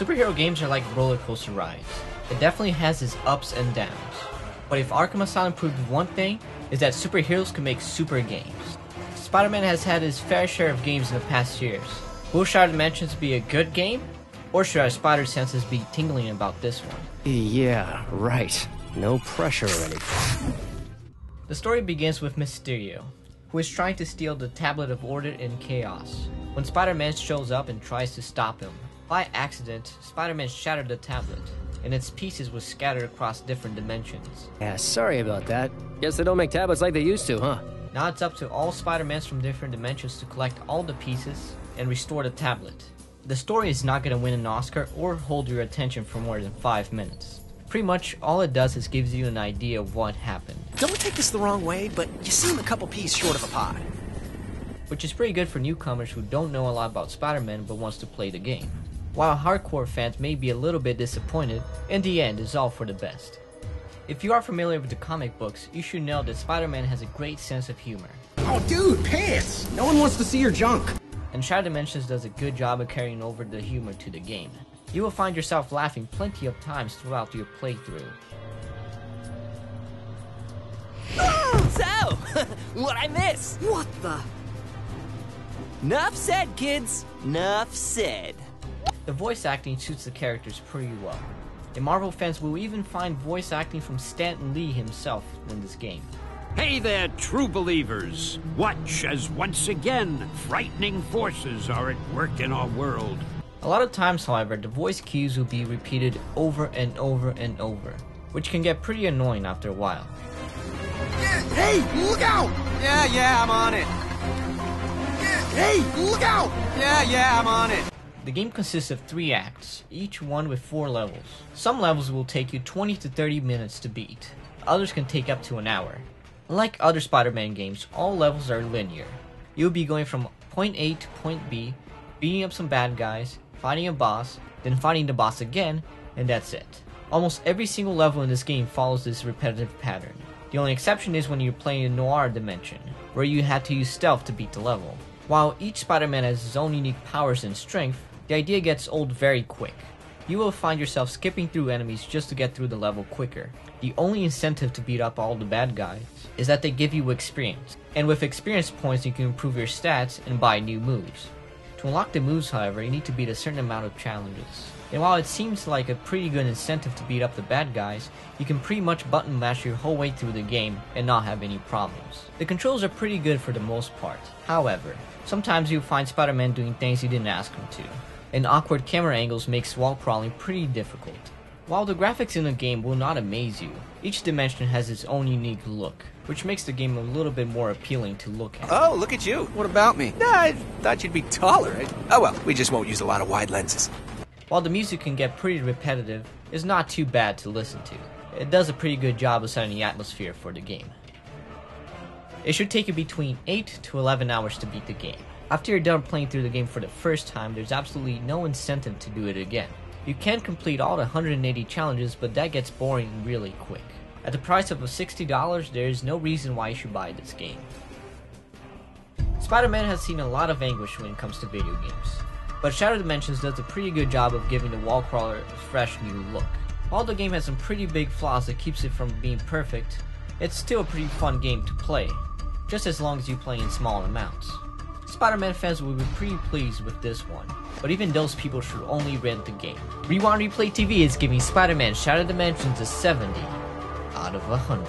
Superhero games are like roller coaster rides. It definitely has its ups and downs. But if Arkham Asylum proved one thing, is that superheroes can make super games. Spider-Man has had his fair share of games in the past years. Will Shattered Dimensions be a good game? Or should our spider senses be tingling about this one? Yeah, right. No pressure or anything. The story begins with Mysterio, who is trying to steal the Tablet of Order and Chaos, when Spider-Man shows up and tries to stop him. By accident, Spider-Man shattered the tablet, and its pieces were scattered across different dimensions. Yeah, sorry about that. Guess they don't make tablets like they used to, huh? Now it's up to all Spider-Mans from different dimensions to collect all the pieces and restore the tablet. The story is not going to win an Oscar or hold your attention for more than 5 minutes. Pretty much all it does is gives you an idea of what happened. Don't take this the wrong way, but you seem a couple peas short of a pie. Which is pretty good for newcomers who don't know a lot about Spider-Man but wants to play the game. While hardcore fans may be a little bit disappointed, in the end it's all for the best. If you are familiar with the comic books, you should know that Spider-Man has a great sense of humor. Oh dude, pants! No one wants to see your junk. And Shattered Dimensions does a good job of carrying over the humor to the game. You will find yourself laughing plenty of times throughout your playthrough. So, what'd I miss? What the? Nuff said, kids. Nuff said. The voice acting suits the characters pretty well. And Marvel fans will even find voice acting from Stan Lee himself in this game. Hey there, true believers. Watch as once again frightening forces are at work in our world. A lot of times, however, the voice cues will be repeated over and over and over, which can get pretty annoying after a while. Hey, look out! Yeah, I'm on it. Hey, look out! Yeah, I'm on it. The game consists of 3 acts, each one with 4 levels. Some levels will take you 20 to 30 minutes to beat. Others can take up to an hour. Like other Spider-Man games, all levels are linear. You'll be going from point A to point B, beating up some bad guys, fighting a boss, then fighting the boss again, and that's it. Almost every single level in this game follows this repetitive pattern. The only exception is when you're playing in Noir Dimension, where you have to use stealth to beat the level. While each Spider-Man has his own unique powers and strength, the idea gets old very quick. You will find yourself skipping through enemies just to get through the level quicker. The only incentive to beat up all the bad guys is that they give you experience, and with experience points you can improve your stats and buy new moves. To unlock the moves, however, you need to beat a certain amount of challenges. And while it seems like a pretty good incentive to beat up the bad guys, you can pretty much button mash your whole way through the game and not have any problems. The controls are pretty good for the most part. However, sometimes you'll find Spider-Man doing things you didn't ask him to, and awkward camera angles makes wall crawling pretty difficult. While the graphics in the game will not amaze you, each dimension has its own unique look, which makes the game a little bit more appealing to look at. Oh, look at you. What about me? Nah, I thought you'd be taller. Oh well, we just won't use a lot of wide lenses. While the music can get pretty repetitive, it's not too bad to listen to. It does a pretty good job of setting the atmosphere for the game. It should take you between 8 to 11 hours to beat the game. After you're done playing through the game for the first time, there's absolutely no incentive to do it again. You can complete all the 180 challenges, but that gets boring really quick. At the price of $60, there is no reason why you should buy this game. Spider-Man has seen a lot of anguish when it comes to video games, but Shattered Dimensions does a pretty good job of giving the wall crawler a fresh new look. While the game has some pretty big flaws that keeps it from being perfect, it's still a pretty fun game to play, just as long as you play in small amounts. Spider-Man fans will be pretty pleased with this one, but even those people should only rent the game. Rewind Replay TV is giving Spider-Man Shattered Dimensions a 70 out of 100.